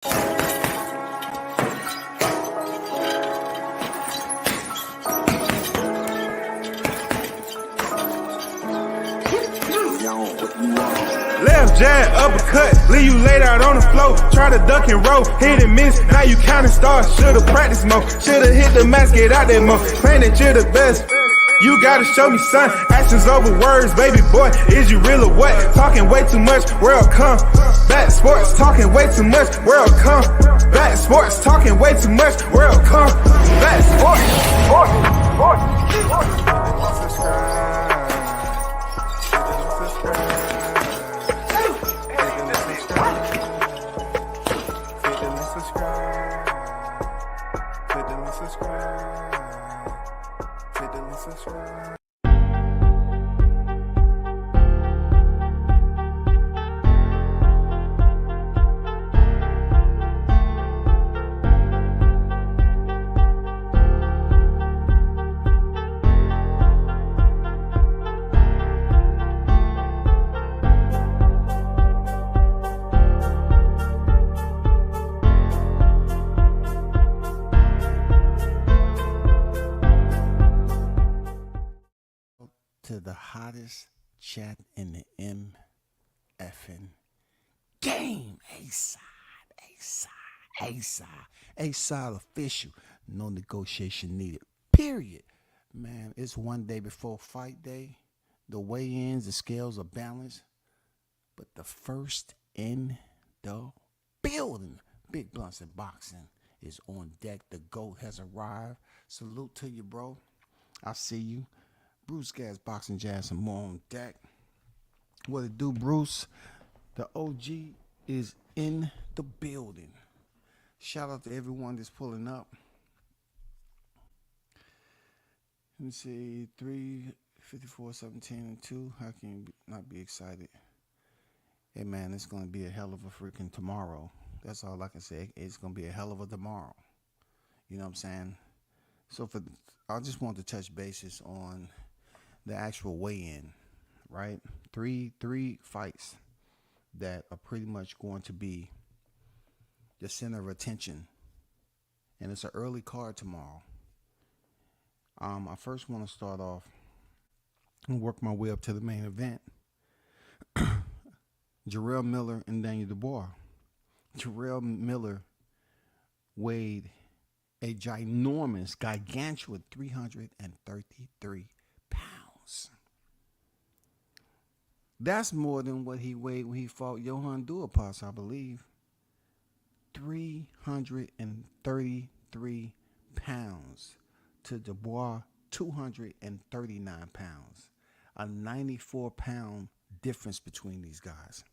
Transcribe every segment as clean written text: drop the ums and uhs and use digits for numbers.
Left jab, uppercut, leave you laid out on the floor. Try to duck and roll, hit and miss, now you counting stars. Should've practiced more, should've hit the mask, get out there more. Claim that you're the best, you gotta show me son. Actions over words, baby boy, is you real or what? Talking way too much, world come. Back sports, talking way too much, world come. Back sports, talking way too much, world come. Back sports, subscribe. To the hottest chat in the MFing game. A-side official. No negotiation needed. Period. Man, it's one day before fight day. The weigh-ins, the scales are balanced. But the first in the building, Big Blunts and Boxing, is on deck. The GOAT has arrived. Salute to you, bro. I see you. Bruce Gas, Boxing Jazz, and more on deck. What it do, Bruce? The OG is in the building. Shout out to everyone that's pulling up. Let me see, 3:54:17 and 2. How can you not be excited? Hey man, it's gonna be a hell of a freaking tomorrow. That's all I can say. It's gonna be a hell of a tomorrow. You know what I'm saying? So I just want to touch bases on the actual weigh-in, right? Three fights that are pretty much going to be the center of attention, and it's an early card tomorrow. I first want to start off and work my way up to the main event. Jarrell Miller and Daniel Dubois. Jarrell Miller weighed a ginormous, gargantuan 333 pounds. That's more than what he weighed when he fought Johan Duhaupas, I believe. 333 pounds to Dubois, 239 pounds. A 94-pound difference between these guys.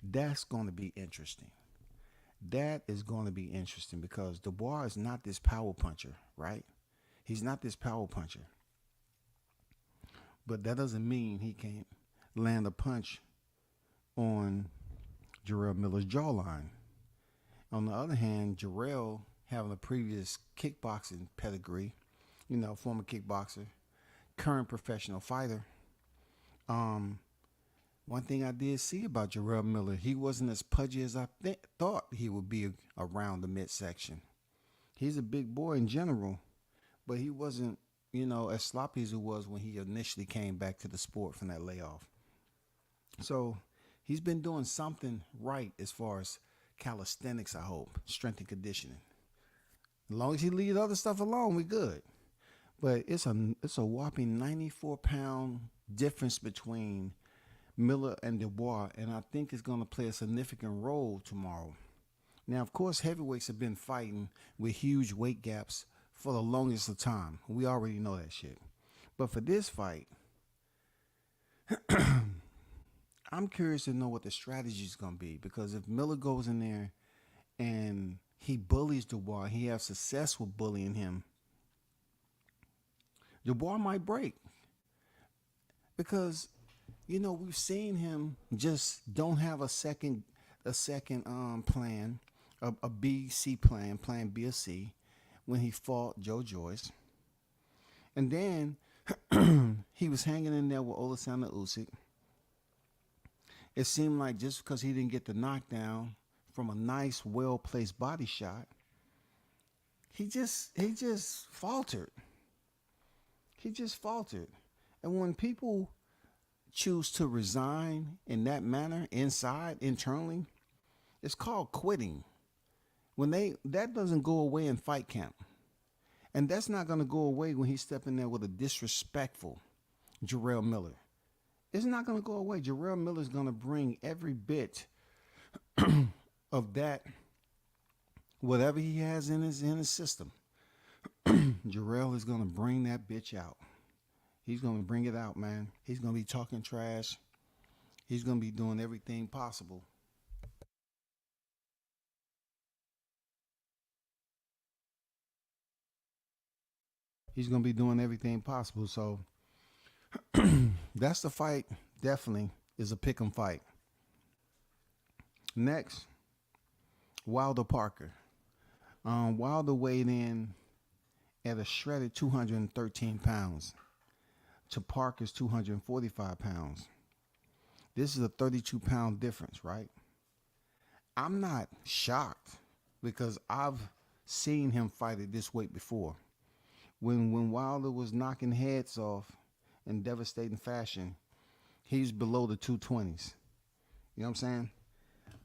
That's going to be interesting. That is going to be interesting because Dubois is not this power puncher, right? He's not this power puncher. But that doesn't mean he can't land a punch on Jarrell Miller's jawline. On the other hand, Jarrell, having a previous kickboxing pedigree, former kickboxer, current professional fighter. One thing I did see about Jarrell Miller, he wasn't as pudgy as I thought he would be around the midsection. He's a big boy in general, but he wasn't, as sloppy as he was when he initially came back to the sport from that layoff. So he's been doing something right as far as calisthenics, I hope, strength and conditioning. As long as he leaves other stuff alone, we're good. But it's a whopping 94-pound difference between Miller and Dubois, and I think it's going to play a significant role tomorrow. Now, of course, heavyweights have been fighting with huge weight gaps for the longest of time. We already know that shit. But for this fight, I'm curious to know what the strategy is going to be, because if Miller goes in there and he bullies Dubois, he has success with bullying him, Dubois might break. Because, we've seen him just don't have a second plan, a B, C plan B or C, when he fought Joe Joyce. And then he was hanging in there with Oleksandr Usyk. It seemed like just because he didn't get the knockdown from a nice, well placed body shot, he just faltered. He just faltered. And when people choose to resign in that manner inside, internally, it's called quitting. When they that doesn't go away in fight camp. And that's not gonna go away when he step in there with a disrespectful Jarrell Miller. It's not gonna go away. Jarrell Miller's gonna bring every bit of that, whatever he has in his system. Jarrell is gonna bring that bitch out. He's gonna bring it out, man. He's gonna be talking trash. He's gonna be doing everything possible. He's gonna be doing everything possible. So that's the fight. Definitely is a pick 'em fight. Next, Wilder Parker. Wilder weighed in at a shredded 213 pounds to Parker's 245 pounds. This is a 32-pound difference, right? I'm not shocked because I've seen him fight at this weight before. When Wilder was knocking heads off in devastating fashion, he's below the 220s. You know what I'm saying?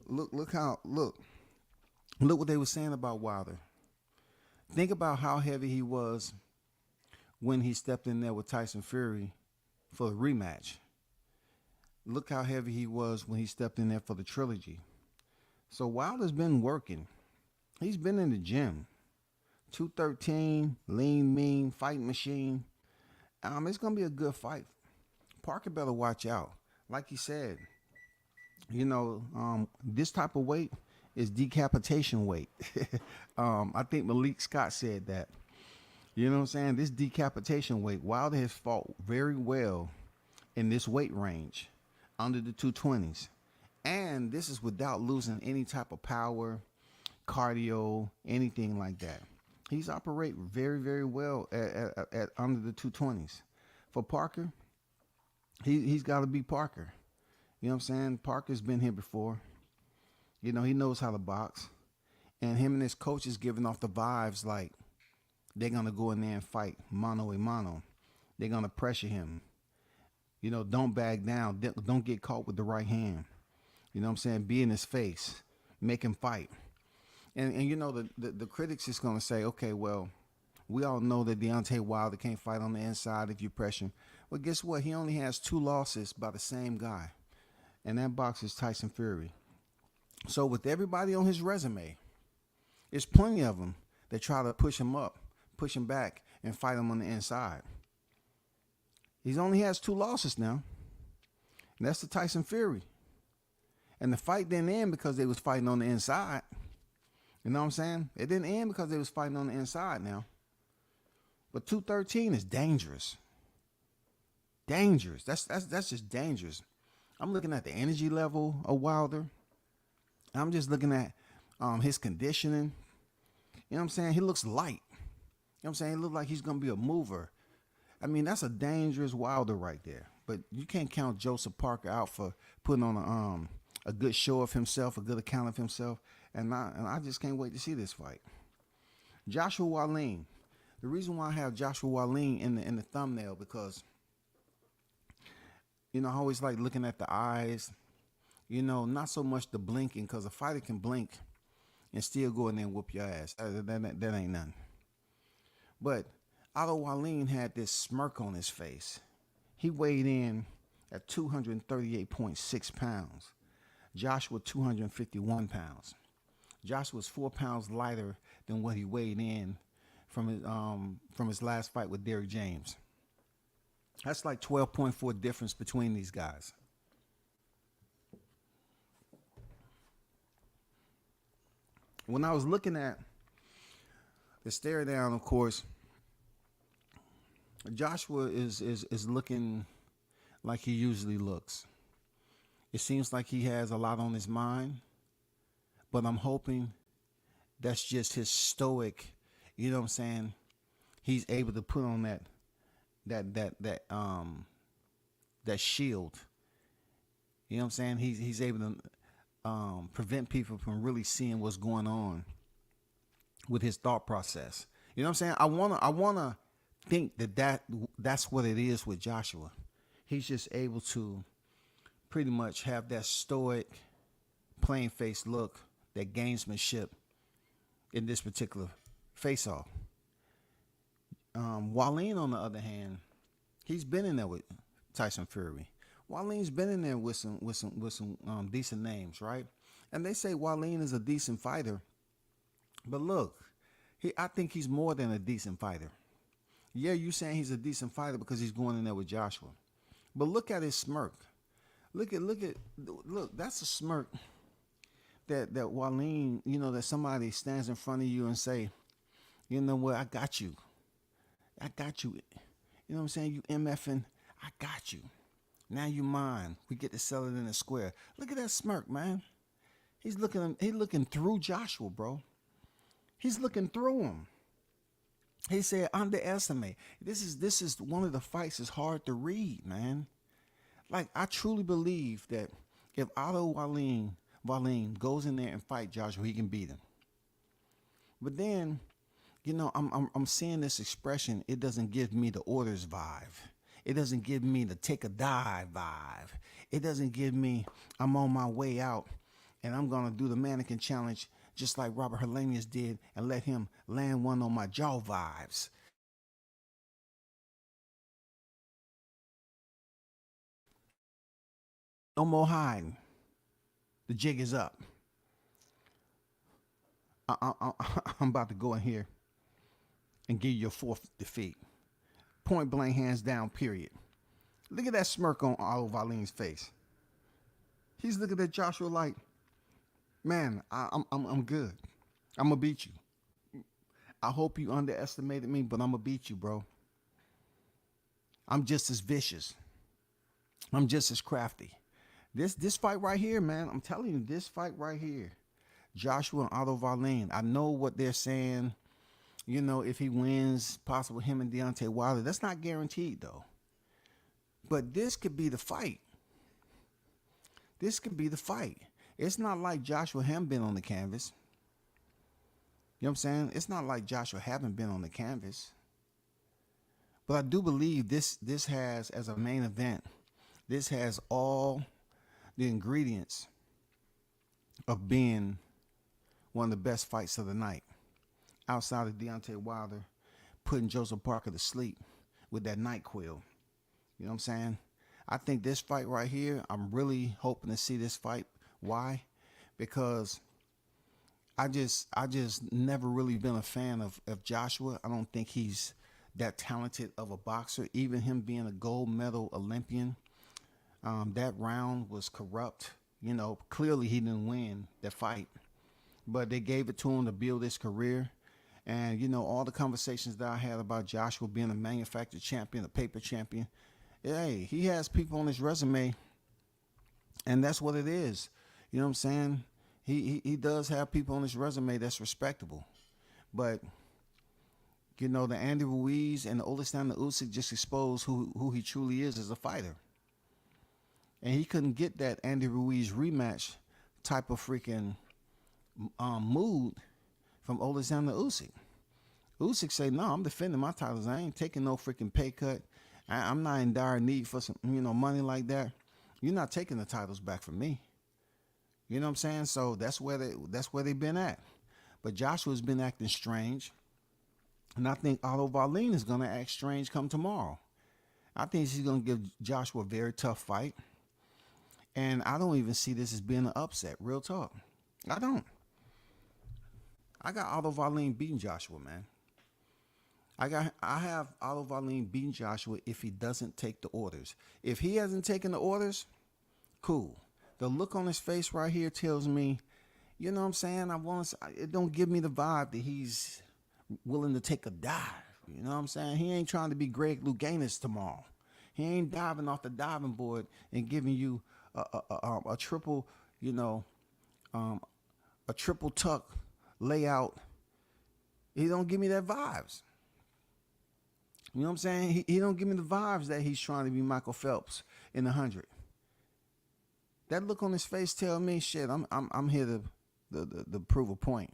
Look what they were saying about Wilder. Think about how heavy he was when he stepped in there with Tyson Fury for the rematch. Look how heavy he was when he stepped in there for the trilogy. So Wilder's been working. He's been in the gym. 213, lean, mean, fighting machine. It's gonna be a good fight. Parker better watch out. Like he said, this type of weight is decapitation weight. I think Malik Scott said that. You know what I'm saying? This decapitation weight, Wilder has fought very well in this weight range, under the 220s. And this is without losing any type of power, cardio, anything like that. He's operate very, very well at under the 220s. For Parker, he's got to be Parker. You know what I'm saying? Parker's been here before. He knows how to box. And him and his coach is giving off the vibes like they're going to go in there and fight mano a mano. They're going to pressure him. Don't back down. Don't get caught with the right hand. You know what I'm saying? Be in his face. Make him fight. And the critics is going to say, okay, well, we all know that Deontay Wilder can't fight on the inside if you pressure him. Well, guess what? He only has 2 losses by the same guy. And that boxer is Tyson Fury. So with everybody on his resume, there's plenty of them that try to push him up, push him back, and fight him on the inside. He only has 2 losses now. And that's the Tyson Fury. And the fight didn't end because they was fighting on the inside. You know what I'm saying? It didn't end because they was fighting on the inside now. But 213 is dangerous. Dangerous. That's just dangerous. I'm looking at the energy level of Wilder. I'm just looking at his conditioning. You know what I'm saying? He looks light. You know what I'm saying? He looks like he's going to be a mover. I mean, that's a dangerous Wilder right there. But you can't count Joseph Parker out for putting on a good show of himself, a good account of himself. And I just can't wait to see this fight. Joshua Wallin. The reason why I have Joshua Wallin in the thumbnail because, I always like looking at the eyes. Not so much the blinking because a fighter can blink and still go in there and whoop your ass. That ain't nothing. But Otto Wallin had this smirk on his face. He weighed in at 238.6 pounds. Joshua 251 pounds. Joshua was 4 pounds lighter than what he weighed in from his last fight with Derrick James. That's like 12.4 difference between these guys. When I was looking at the stare down, of course, Joshua is looking like he usually looks. It seems like he has a lot on his mind, but I'm hoping that's just his stoic, you know what I'm saying? He's able to put on that shield. You know what I'm saying? He's able to prevent people from really seeing what's going on with his thought process. You know what I'm saying? I wanna think that's what it is with Joshua. He's just able to pretty much have that stoic, plain faced look, that gamesmanship in this particular face off. Wallin, on the other hand, he's been in there with Tyson Fury. Wallin's been in there with some decent names, right? And they say Wallin is a decent fighter, but look, I think he's more than a decent fighter. Yeah, you saying he's a decent fighter because he's going in there with Joshua, but look at his smirk. Look. That's a smirk that Wallin, that somebody stands in front of you and say, you know what, I got you. I got you. You know what I'm saying? You MFing, I got you. Now you mine. We get to sell it in a square. Look at that smirk, man. He's looking through Joshua, bro. He's looking through him. He said, underestimate. This is one of the fights that's hard to read, man. Like, I truly believe that if Otto Wallin goes in there and fight Joshua, he can beat him. But then, I'm seeing this expression. It doesn't give me the orders vibe. It doesn't give me the take a dive vibe. It doesn't give me I'm on my way out and I'm gonna do the mannequin challenge just like Robert Helenius did and let him land one on my jaw vibes. No more hiding. The jig is up. I'm about to go in here and give you your fourth defeat. Point blank, hands down, period. Look at that smirk on Otto Wallin's face. He's looking at Joshua like, man, I'm good. I'm gonna beat you. I hope you underestimated me, but I'm gonna beat you, bro. I'm just as vicious. I'm just as crafty. This fight right here, man, I'm telling you, this fight right here, Joshua and Otto Wallin, I know what they're saying. If he wins, possible him and Deontay Wilder. That's not guaranteed, though. But this could be the fight. This could be the fight. It's not like Joshua haven't been on the canvas. You know what I'm saying? It's not like Joshua haven't been on the canvas. But I do believe this has, as a main event, this has all the ingredients of being one of the best fights of the night. Outside of Deontay Wilder putting Joseph Parker to sleep with that NyQuil. You know what I'm saying? I think this fight right here, I'm really hoping to see this fight. Why? Because I just never really been a fan of Joshua. I don't think he's that talented of a boxer. Even him being a gold medal Olympian, that round was corrupt. Clearly he didn't win that fight, but they gave it to him to build his career. And, all the conversations that I had about Joshua being a manufactured champion, a paper champion, hey, he has people on his resume, and that's what it is. You know what I'm saying? He does have people on his resume that's respectable. But, the Andy Ruiz and the Oleksandr Usyk just exposed who he truly is as a fighter. And he couldn't get that Andy Ruiz rematch type of freaking mood from Oleksandr Usyk. Usyk say, no, I'm defending my titles. I ain't taking no freaking pay cut. I'm not in dire need for some, money like that. You're not taking the titles back from me. You know what I'm saying? So that's where they've been at. But Joshua's been acting strange. And I think Otto Wallin is going to act strange come tomorrow. I think he's going to give Joshua a very tough fight. And I don't even see this as being an upset. Real talk. I don't. I got Otto Wallin beating Joshua, man. I have Otto Wallin beating Joshua if he doesn't take the orders. If he hasn't taken the orders, cool. The look on his face right here tells me, you know what I'm saying? It don't give me the vibe that he's willing to take a dive. You know what I'm saying? He ain't trying to be Greg Louganis tomorrow. He ain't diving off the diving board and giving you a triple, a triple tuck layout. He don't give me that vibes. You know what I'm saying? He don't give me the vibes that he's trying to be Michael Phelps in the 100. That look on his face tell me shit. I'm here to prove a point.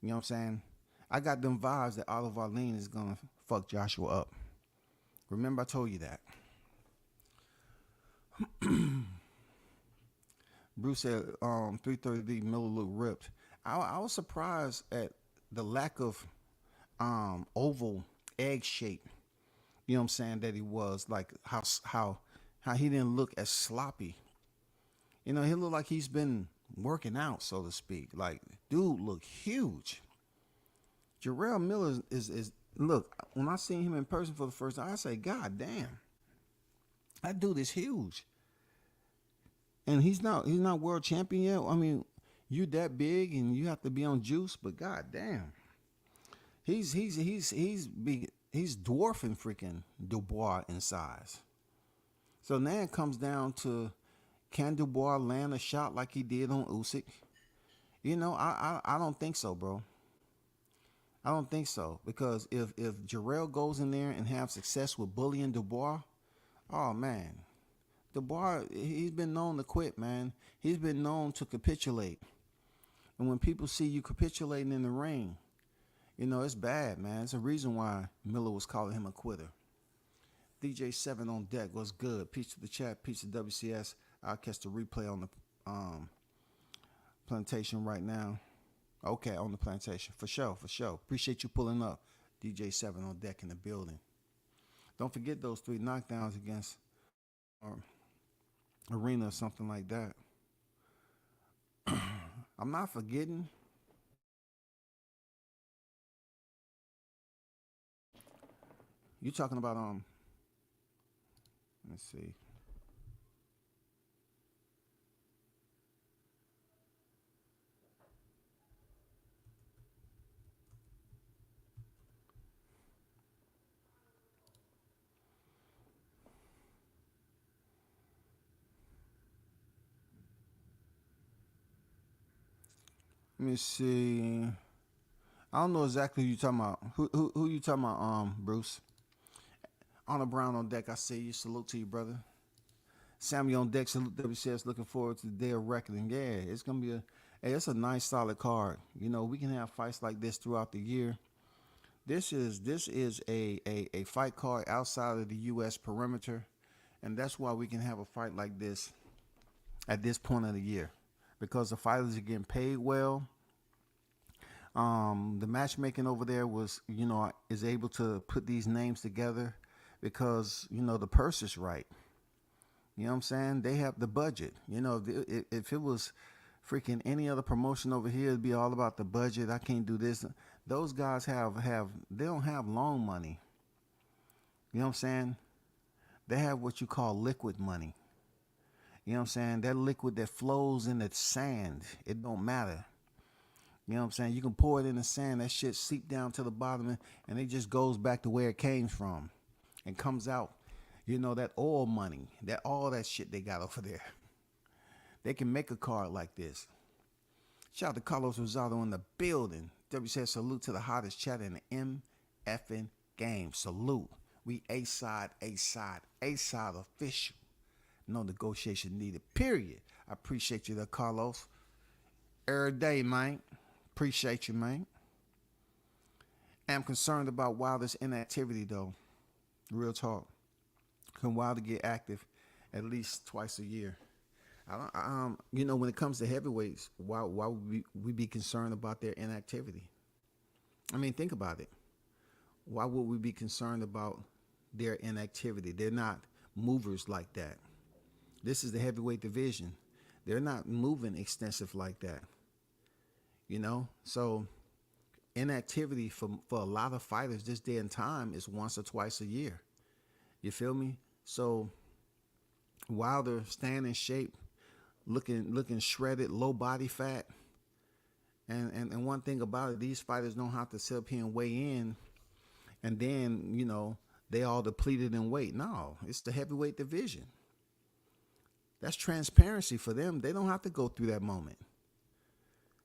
You know what I'm saying? I got them vibes that Oliver Arlene is gonna fuck Joshua up. Remember I told you that. Bruce said 330 Miller looked ripped. I was surprised at the lack of oval egg shape. You know what I'm saying, that he was, like how he didn't look as sloppy. You know, he looked like he's been working out, so to speak. Like, dude look huge. Jarrell Miller is look, when I seen him in person for the first time, I say, God damn. That dude is huge. And he's not world champion yet. I mean, you that big and you have to be on juice, but god damn. He's big, he's dwarfing freaking Dubois in size. So now it comes down to, can Dubois land a shot like he did on Usyk? You know, I don't think so, bro. I don't think so, because if Jarrell goes in there and have success with bullying Dubois, oh man, Dubois, he's been known to quit, man. He's been known to capitulate, and when people see you capitulating in the ring, you know it's bad, man. It's a reason why Miller was calling him a quitter. DJ7 on deck was good. Peace to the chat. Peace to WCS. I'll catch the replay on the plantation right now. Okay, on the plantation. For sure, for sure. Appreciate you pulling up. DJ7 on deck in the building. Don't forget those 3 knockdowns against Arena or something like that. I'm not forgetting. You talking about let's see. Let me see. I don't know exactly who you talking about. Who you talking about, Bruce? Honor Brown on deck. I see you. Salute to you, brother. Sammy on deck. Salute WCS. Looking forward to the day of reckoning. Yeah, it's gonna be it's a nice solid card. You know, we can have fights like this throughout the year. This is a fight card outside of the U.S. perimeter, and that's why we can have a fight like this at this point of the year, because the fighters are getting paid well. The matchmaking over there was, you know, is able to put these names together because, you know, the purse is right. You know what I'm saying? They have the budget. You know, if it was freaking any other promotion over here, it'd be all about the budget. I can't do this. Those guys they don't have long money. You know what I'm saying? They have what you call liquid money. You know what I'm saying? That liquid that flows in the sand. It don't matter. You know what I'm saying? You can pour it in the sand, that shit seep down to the bottom, and it just goes back to where it came from and comes out. You know, that oil money, that all that shit they got over there. They can make a card like this. Shout out to Carlos Rosado in the building. W says salute to the hottest chat in the MFing game. Salute. We A-side official. No negotiation needed, period. I appreciate you there, Carlos. Every day, man. Appreciate you, man. I'm concerned about Wilder's inactivity, though. Real talk. Can Wilder get active at least twice a year? You know, when it comes to heavyweights, why would we be concerned about their inactivity? I mean, think about it. Why would we be concerned about their inactivity? They're not movers like that. This is the heavyweight division. They're not moving extensive like that. You know, so inactivity for a lot of fighters this day and time is once or twice a year. You feel me? So Wilder staying in shape, looking shredded, low body fat. And one thing about it, these fighters don't have to sit up here and weigh in and then, you know, they all depleted in weight. No, it's the heavyweight division. That's transparency for them. They don't have to go through that moment.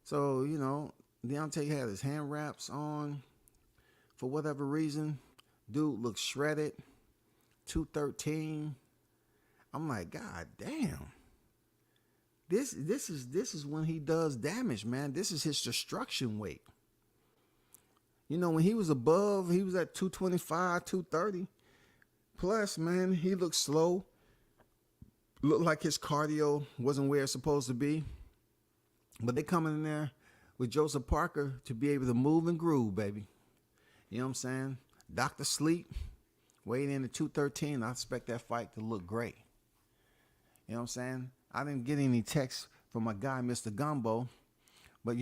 So, you know, Deontay had his hand wraps on for whatever reason. Dude looks shredded. 213. I'm like, God damn. This is when he does damage, man. This is his destruction weight. You know, when he was above, he was at 225, 230. Plus, man, he looked slow. Looked like his cardio wasn't where it's supposed to be. But they coming in there with Joseph Parker to be able to move and groove, baby. You know what I'm saying? Dr. Sleep, weighed in at 213. I expect that fight to look great. You know what I'm saying? I didn't get any texts from my guy, Mr. Gumbo. But,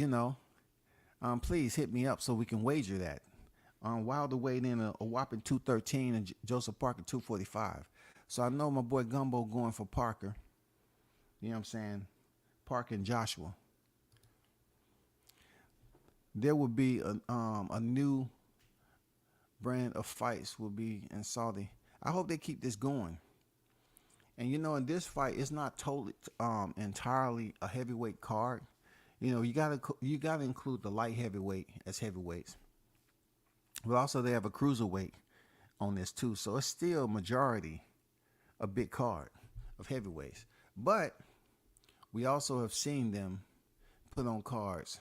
please hit me up so we can wager that. Wilder weighed in a whopping 213 and Joseph Parker 245. So I know my boy Gumbo going for Parker. You know what I'm saying? Parker and Joshua. There will be a new brand of fights will be in Saudi. I hope they keep this going. And in this fight, it's not totally entirely a heavyweight card. You gotta include the light heavyweight as heavyweights. But also they have a cruiserweight on this too. So it's still majority a big card of heavyweights. But we also have seen them put on cards,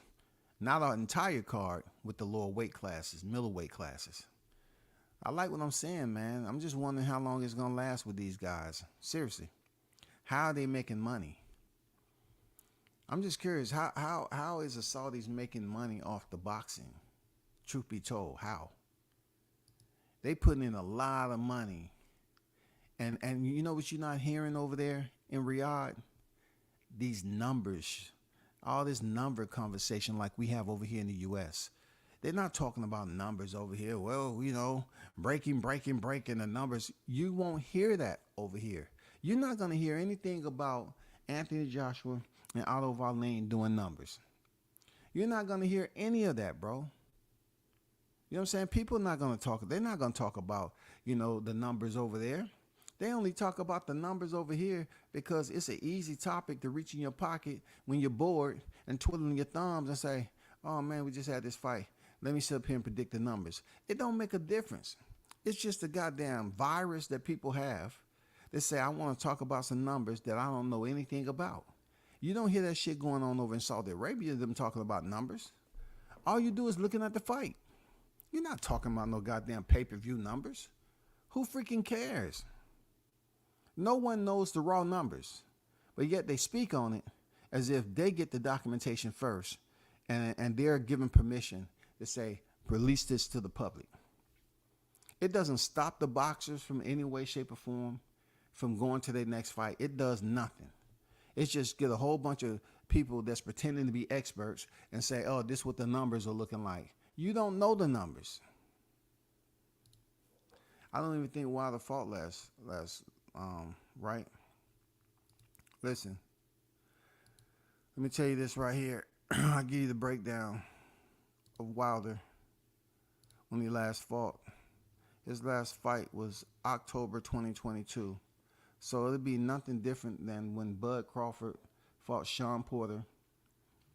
not our entire card with the lower weight classes, middleweight classes. I like what I'm saying, man. I'm just wondering how long it's gonna last with these guys. Seriously, how are they making money? I'm just curious. How is the Saudis making money off the boxing? Truth be told, how? They putting in a lot of money. And you know what you're not hearing over there in Riyadh? These numbers, all this number conversation like we have over here in the U.S. They're not talking about numbers over here. Well, breaking the numbers. You won't hear that over here. You're not going to hear anything about Anthony Joshua and Otto Wallin doing numbers. You're not going to hear any of that, bro. You know what I'm saying? People are not going to talk. They're not going to talk about, the numbers over there. They only talk about the numbers over here because it's an easy topic to reach in your pocket when you're bored and twiddling your thumbs and say, oh, man, we just had this fight. Let me sit up here and predict the numbers. It don't make a difference. It's just a goddamn virus that people have. They say, I want to talk about some numbers that I don't know anything about. You don't hear that shit going on over in Saudi Arabia, them talking about numbers. All you do is looking at the fight. You're not talking about no goddamn pay-per-view numbers. Who freaking cares? No one knows the raw numbers, but yet they speak on it as if they get the documentation first and they're given permission to say, release this to the public. It doesn't stop the boxers from any way, shape, or form from going to their next fight. It does nothing. It's just get a whole bunch of people that's pretending to be experts and say, oh, this is what the numbers are looking like. You don't know the numbers. I don't even think Wilder fought last, right? Listen, let me tell you this right here. I'll give you the breakdown of Wilder when he last fought. His last fight was October 2022. So it'll be nothing different than when Bud Crawford fought Sean Porter,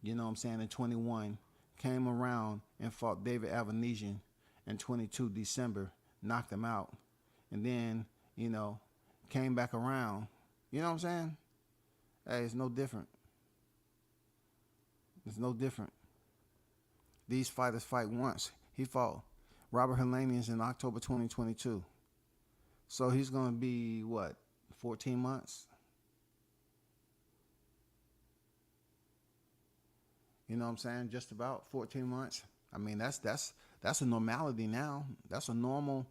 in 21, came around and fought David Avanesian in 22 December, knocked him out, and then, came back around. You know what I'm saying? Hey, it's no different. It's no different. These fighters fight once. He fought Robert Helenius in October 2022. So he's going to be, 14 months? You know what I'm saying? Just about 14 months. I mean, that's a normality now. That's a normal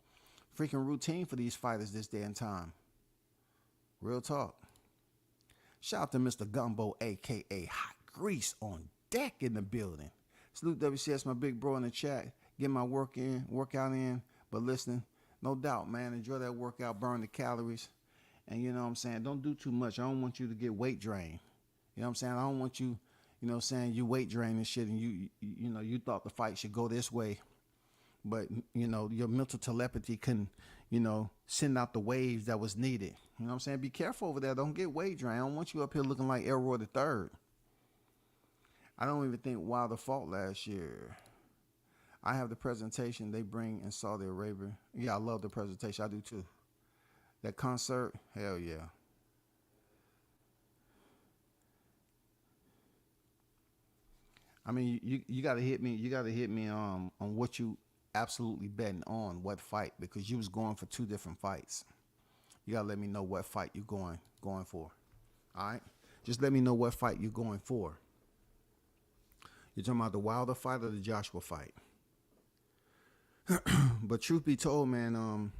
freaking routine for these fighters this day and time. Real talk. Shout out to Mr. Gumbo, a.k.a. Hot Grease, on deck in the building. Salute WCS, my big bro in the chat. Get my workout in. But listen, no doubt, man, enjoy that workout, burn the calories. And you know what I'm saying? Don't do too much. I don't want you to get weight drained. You know what I'm saying? I don't want you, you weight drain and shit and you thought the fight should go this way. But, your mental telepathy couldn't, send out the waves that was needed. You know what I'm saying? Be careful over there. Don't get weight drained. I don't want you up here looking like Elroy the Third. I don't even think Wilder fought last year. I have the presentation they bring in Saudi Arabia. Yeah, I love the presentation. I do too. That concert, hell yeah. I mean, you got to hit me. You got to hit me on what you absolutely betting on, what fight, because you was going for two different fights. You got to let me know what fight you going for. All right, just let me know what fight you're going for. You're talking about the Wilder fight or the Joshua fight? But truth be told, man,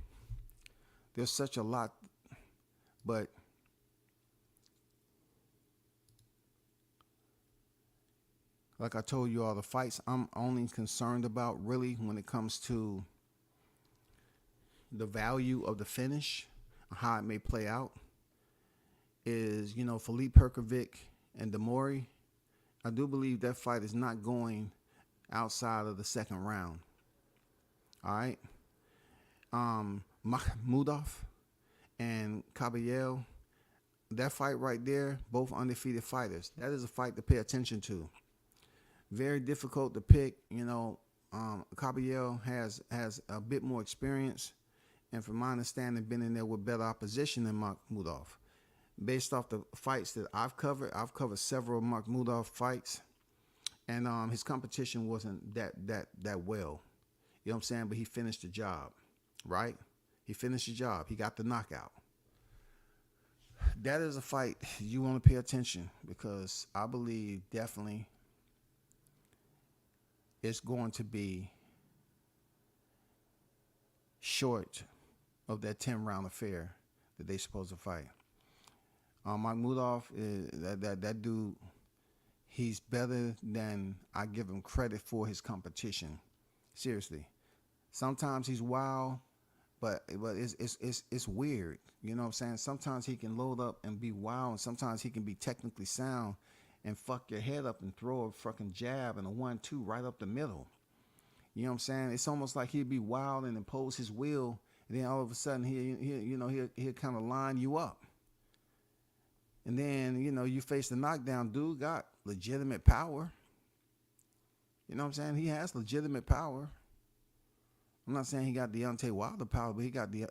there's such a lot, but like I told you all, the fights I'm only concerned about really when it comes to the value of the finish, how it may play out, is, Philippe Perkovic and Demori. I do believe that fight is not going outside of the second round. All right. Makhmudov and Caballero, that fight right there, both undefeated fighters. That is a fight to pay attention to. Very difficult to pick. Caballero has a bit more experience, and from my understanding, been in there with better opposition than Makhmudov. Based off the fights that I've covered several Makhmudov fights, and his competition wasn't that well. You know what I'm saying? But he finished the job, right? He finished the job. He got the knockout. That is a fight you want to pay attention, because I believe definitely it's going to be short of that 10-round affair that they supposed to fight. Makhmudov, that dude, he's better than I give him credit for his competition. Seriously. Sometimes he's wild, but it's weird. You know what I'm saying? Sometimes he can load up and be wild, and sometimes he can be technically sound and fuck your head up and throw a fucking jab and a 1-2 right up the middle. You know what I'm saying? It's almost like he'd be wild and impose his will, and then all of a sudden he'll kind of line you up. And then, you face the knockdown. Dude got legitimate power. You know what I'm saying? He has legitimate power. I'm not saying he got Deontay Wilder power, but he got the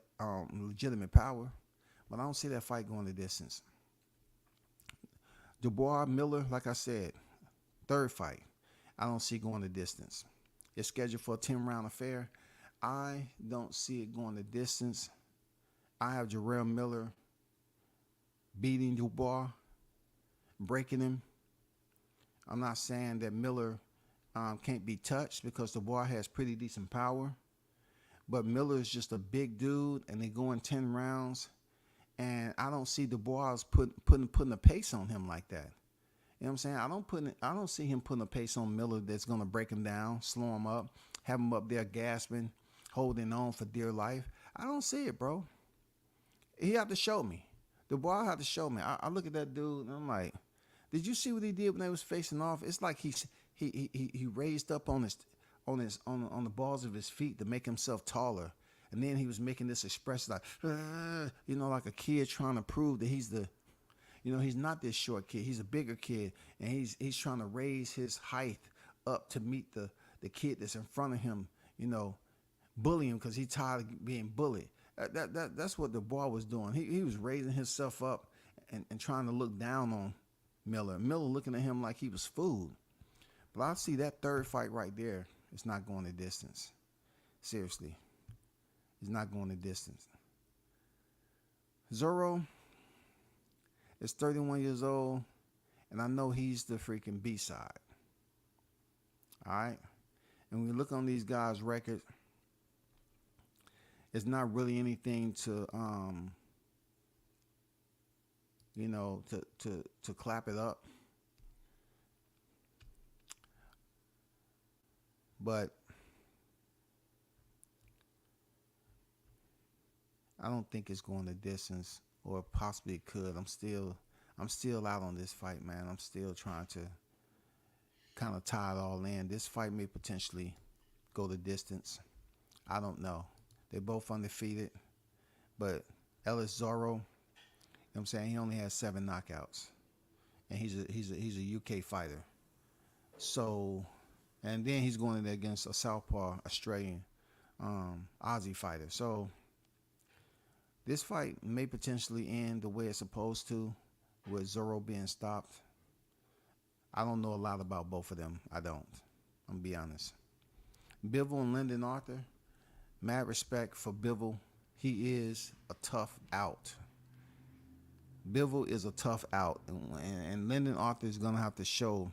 legitimate power. But I don't see that fight going the distance. Dubois Miller, like I said, third fight, I don't see going the distance. It's scheduled for a 10-round affair. I don't see it going the distance. I have Jarrell Miller beating Dubois, breaking him. I'm not saying that Miller can't be touched, because Dubois has pretty decent power. But Miller is just a big dude, and they go in 10 rounds. And I don't see Dubois putting a pace on him like that. You know what I'm saying? I don't see him putting a pace on Miller that's going to break him down, slow him up, have him up there gasping, holding on for dear life. I don't see it, bro. He had to show me. Dubois had to show me. I look at that dude, and I'm like, did you see what he did when they was facing off? It's like he raised up on the balls of his feet to make himself taller. And then he was making this expression like, like a kid trying to prove that he's he's not this short kid. He's a bigger kid, and he's trying to raise his height up to meet the kid that's in front of him, bully him because he's tired of being bullied. That's what the boy was doing. He was raising himself up and trying to look down on Miller. Miller looking at him like he was food. But I see that third fight right there. It's not going the distance. Seriously. It's not going the distance. Zorro is 31 years old, and I know he's the freaking B-side. All right? And when we look on these guys' records, it's not really anything to to clap it up. But I don't think it's going the distance, or possibly it could. I'm still out on this fight, man. I'm still trying to kind of tie it all in. This fight may potentially go the distance. I don't know. They're both undefeated, but Ellis Zorro, you know what I'm saying, he only has 7 knockouts, and he's a UK fighter. So, and then he's going in there against a southpaw Australian Aussie fighter. So this fight may potentially end the way it's supposed to, with Zorro being stopped. I don't know a lot about both of them. I don't. I'm gonna be honest. Bivol and Lyndon Arthur, mad respect for Bivol. He is a tough out. Bivol is a tough out, and Lyndon Arthur is gonna have to show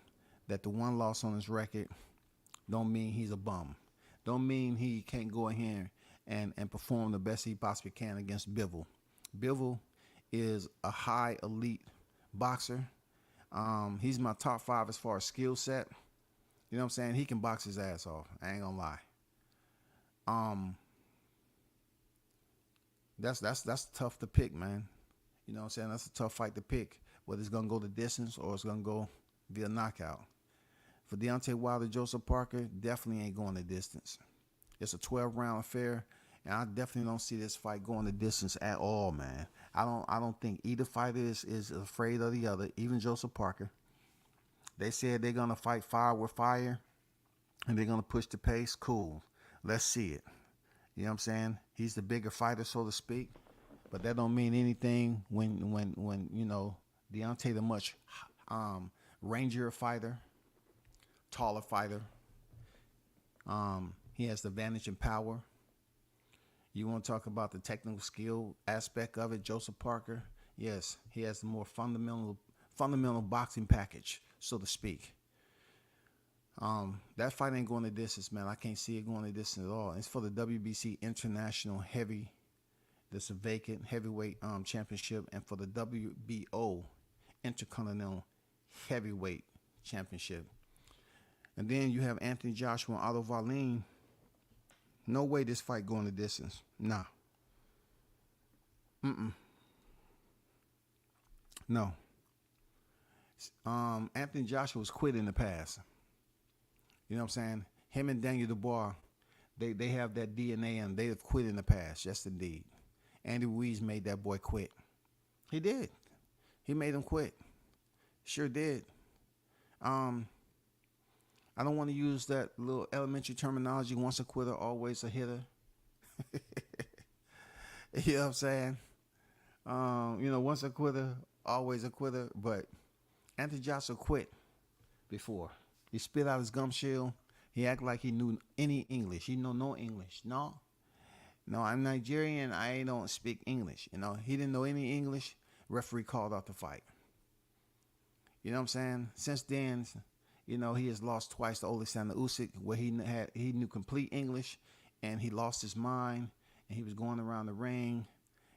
that the one loss on his record don't mean he's a bum. Don't mean he can't go in here and perform the best he possibly can against Bivol. Bivol is a high elite boxer. He's my top 5 as far as skill set. You know what I'm saying? He can box his ass off. I ain't gonna lie. That's tough to pick, man. You know what I'm saying? That's a tough fight to pick. Whether it's gonna go the distance or it's gonna go via knockout. For Deontay Wilder, Joseph Parker, definitely ain't going the distance. It's a 12-round affair, and I definitely don't see this fight going the distance at all, man. I don't think either fighter is afraid of the other, even Joseph Parker. They said they're gonna fight fire with fire, and they're gonna push the pace. Cool. Let's see it. You know what I'm saying? He's the bigger fighter, so to speak. But that don't mean anything when you know, Deontay the much rangier fighter, taller fighter. He has the advantage in power. You want to talk about the technical skill aspect of it, Joseph Parker? Yes, he has the more fundamental boxing package, so to speak. That fight ain't going the distance, man. I can't see it going the distance at all. It's for the WBC International Heavy. That's a vacant heavyweight championship, and for the WBO Intercontinental Heavyweight Championship. And then you have Anthony Joshua and Otto Wallin. No way this fight going the distance. Nah. No. Anthony Joshua was quit in the past. You know what I'm saying? Him and Daniel Dubois, they have that DNA and they have quit in the past. Yes, indeed. Andy Ruiz made that boy quit. He did. He made him quit. Sure did. I don't want to use that little elementary terminology, once a quitter, always a hitter. You know what I'm saying? Once a quitter, always a quitter. But Anthony Joshua quit before. He spit out his gum shield. He acted like he knew any English. He know no English. No, I'm Nigerian. I don't speak English. He didn't know any English. Referee called out the fight. You know what I'm saying? Since then, he has lost twice to Alexander Usyk, where he knew complete English, and he lost his mind, and he was going around the ring.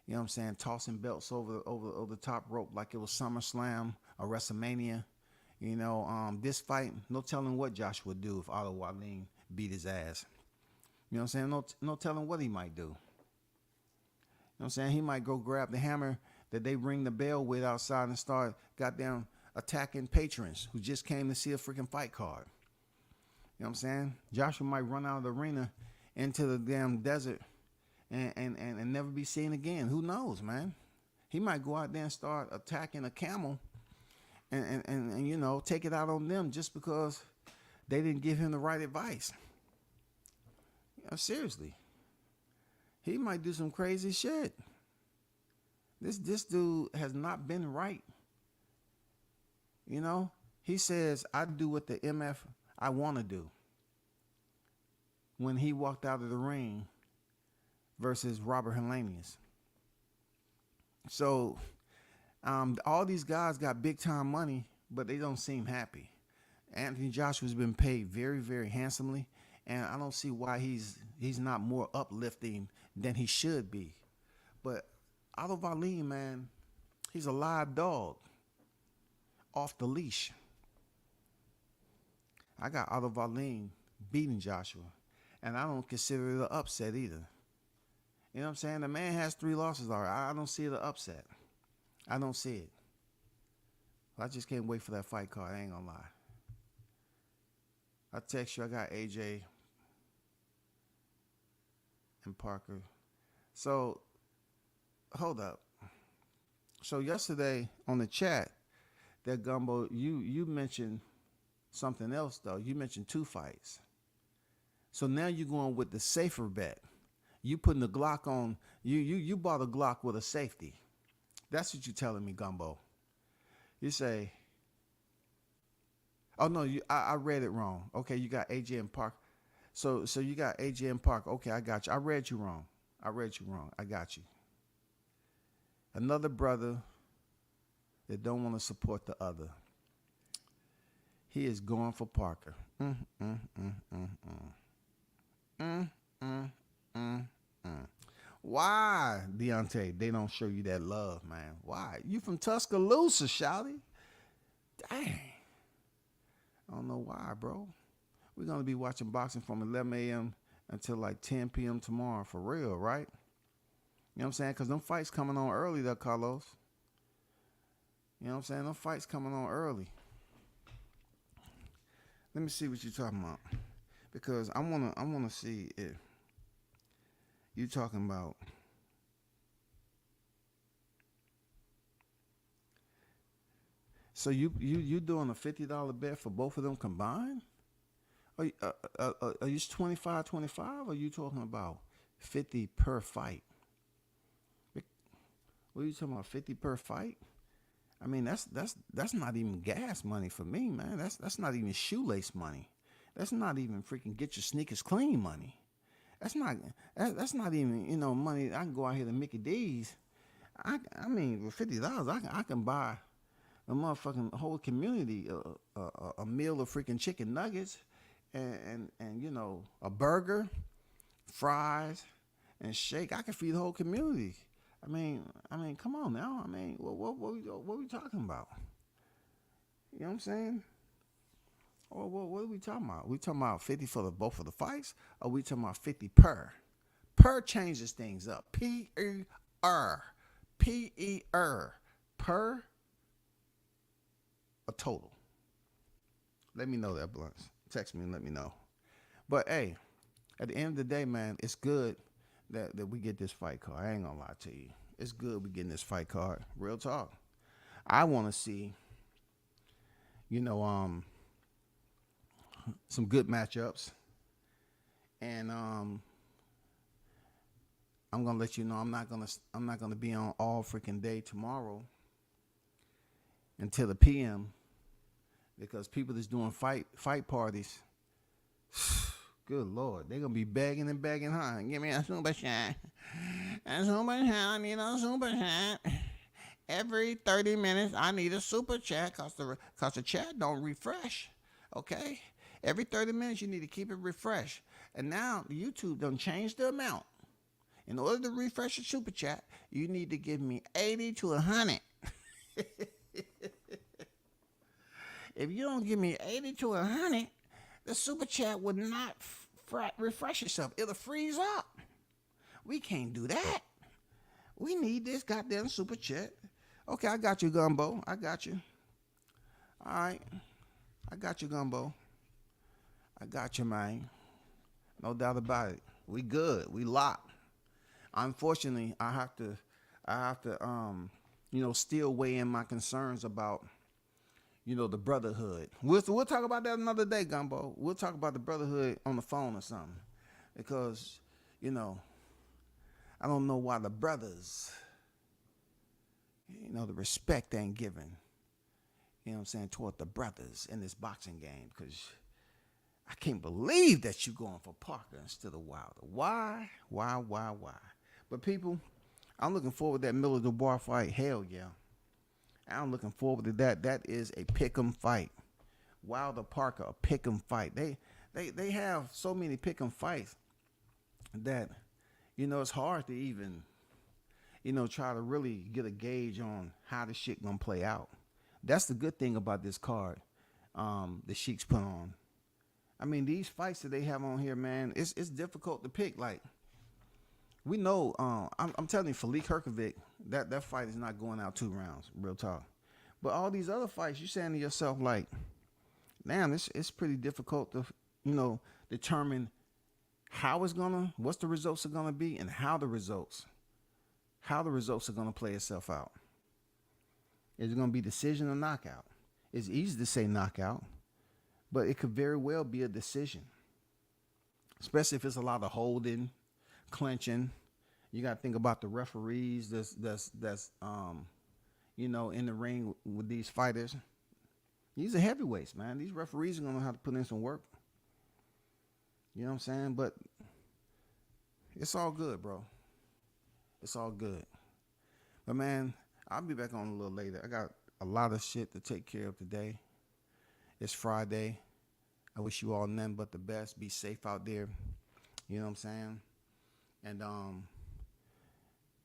You know what I'm saying? Tossing belts over the top rope like it was SummerSlam or WrestleMania. This fight, no telling what Joshua would do if Otto Wallin beat his ass. You know what I'm saying? No telling what he might do. You know what I'm saying? He might go grab the hammer that they ring the bell with outside and start goddamn attacking patrons who just came to see a freaking fight card. You know what I'm saying? Joshua might run out of the arena into the damn desert and never be seen again. Who knows, man? He might go out there and start attacking a camel and take it out on them just because they didn't give him the right advice. Seriously. He might do some crazy shit. This dude has not been right. He says, I do what the MF I want to do. When he walked out of the ring versus Robert Helenius. So, all these guys got big time money, but they don't seem happy. Anthony Joshua's been paid very, very handsomely, and I don't see why he's not more uplifting than he should be. But Otto Wallin, man, he's a live dog off the leash. I got Otto Wallin beating Joshua, and I don't consider it an upset either. You know what I'm saying? The man has 3 losses already. I don't see it an upset. I don't see it. I just can't wait for that fight card. I ain't gonna lie. I text you. I got AJ and Parker. So, hold up. So yesterday on the chat, that Gumbo, you mentioned something else though. You mentioned 2 fights. So now you're going with the safer bet. You putting the Glock on. You bought a Glock with a safety. That's what you're telling me, Gumbo. You say, Oh no, I read it wrong. Okay, you got AJ and Park. So you got AJ and Park. Okay, I got you. I read you wrong. I read you wrong. I got you. Another brother that don't want to support the other. He is going for Parker. Mm, mm, mm, mm, mm. Mm, mm, mm, mm. Why, Deontay, they don't show you that love, man? Why? You from Tuscaloosa, shouty? Dang. I don't know why, bro. We're going to be watching boxing from 11 a.m. until like 10 p.m. tomorrow, for real, right? You know what I'm saying? Because them fights coming on early there, Carlos. You know what I'm saying? Them fights coming on early. Let me see what you're talking about. Because I wanna see if you talking about. So you doing a $50 bet for both of them combined? Are you 25-25? Or are you talking about 50 per fight? What are you talking about? 50 per fight? I mean that's not even gas money for me, man. That's not even shoelace money. That's not even freaking get your sneakers clean money. That's not that's not even money I can go out here to Mickey D's. I mean with $50 I can buy a motherfucking whole community a meal of freaking chicken nuggets and a burger, fries, and shake. I can feed the whole community. Come on now. What we talking about? You know what I'm saying? Or what are we talking about? We talking about 50 for both of the fights, or we talking about 50 per? Per changes things up. P-E-R. P-E-R. Per a total. Let me know that, Blunts. Text me and let me know. But hey, at the end of the day, man, it's good that we get this fight card. I ain't gonna lie to you. It's good we getting this fight card. Real talk. I want to see, some good matchups, and I'm gonna let you know I'm not gonna be on all freaking day tomorrow until the PM because people that's doing fight parties. Good Lord, they're gonna be begging and begging, huh? Give me a super chat. A super chat. I need a super chat. Every 30 minutes, I need a super chat cause the chat don't refresh. Okay, every 30 minutes you need to keep it refreshed. And now YouTube done changed the amount. In order to refresh the super chat, you need to give me 80 to 100. If you don't give me 80 to 100. The super chat would not refresh itself. It'll freeze up. We can't do that. We need this goddamn super chat. Okay, I got you, Gumbo. I got you. All right. I got you, Gumbo. I got you, man. No doubt about it. We good. We locked. Unfortunately, I have to still weigh in my concerns about the brotherhood. We'll talk about that another day, Gumbo. We'll talk about the brotherhood on the phone or something. Because, I don't know why the brothers, the respect ain't given, toward the brothers in this boxing game. Because I can't believe that you're going for Parker instead of Wilder. Why? But people, I'm looking forward to that Miller Dubois fight. Hell yeah. I'm looking forward to that. That is a pick'em fight. Wilder Parker, a pick'em fight. They have so many pick'em fights that it's hard to even try to really get a gauge on how the shit gonna play out. That's the good thing about this card the Sheik's put on. I mean, these fights that they have on here, man, it's difficult to pick. Like we know, I'm telling you, Falik Herkovic, that fight is not going out 2 rounds, real talk. But all these other fights, you're saying to yourself, like, damn, it's pretty difficult to, determine what the results are gonna be, and how the results are gonna play itself out. Is it gonna be decision or knockout? It's easy to say knockout, but it could very well be a decision, especially if it's a lot of holding, clenching. You got to think about the referees that's in the ring with these fighters. These are heavyweights, man. These referees are going to have to put in some work. You know what I'm saying? But it's all good, bro. It's all good. But, man, I'll be back on a little later. I got a lot of shit to take care of today. It's Friday. I wish you all nothing but the best. Be safe out there. You know what I'm saying? And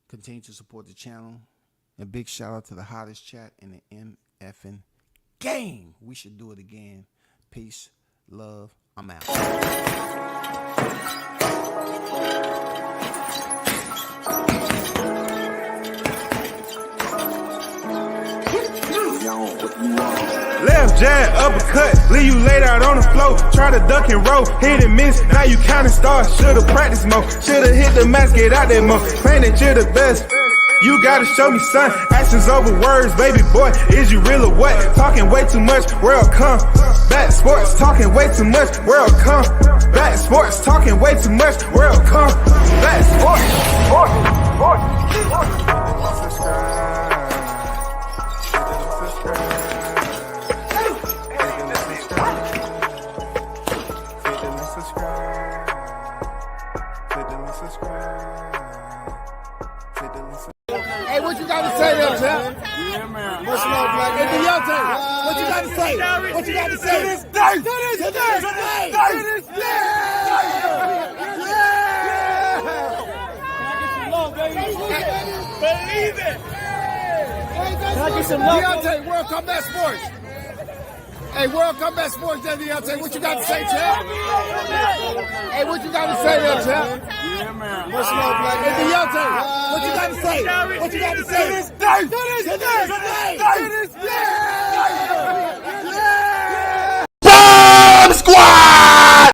continue to support the channel. A big shout out to the hottest chat in the MFing game. We should do it again. Peace, love. I'm out. Left jab, uppercut, leave you laid out on the floor. Try to duck and roll, hit and miss, now you counting stars. Should've practiced more, should've hit the mask, get out there more. Claim that you're the best, you gotta show me son. Actions over words, baby boy, is you real or what? Talking way too much, world come. Back sports, talking way too much, world come. Back sports, talking way too much, world come. Back sports, Hey, what you got to say there, champ? Yeah, man. What's up, Black? Hey, Deontay, what you got to say? What you got to say? To this day! To this day! To this day! Believe it! Can I get some love? Deontay, World Combat Sports. Hey, World Combat Sports there, Deontay. What you got to say, champ? Hey, what you got to say there, champ? Yeah, man. What's up, Black? Hey, Deontay, what you got to say? What you got to say? To this day! To this day! To this day!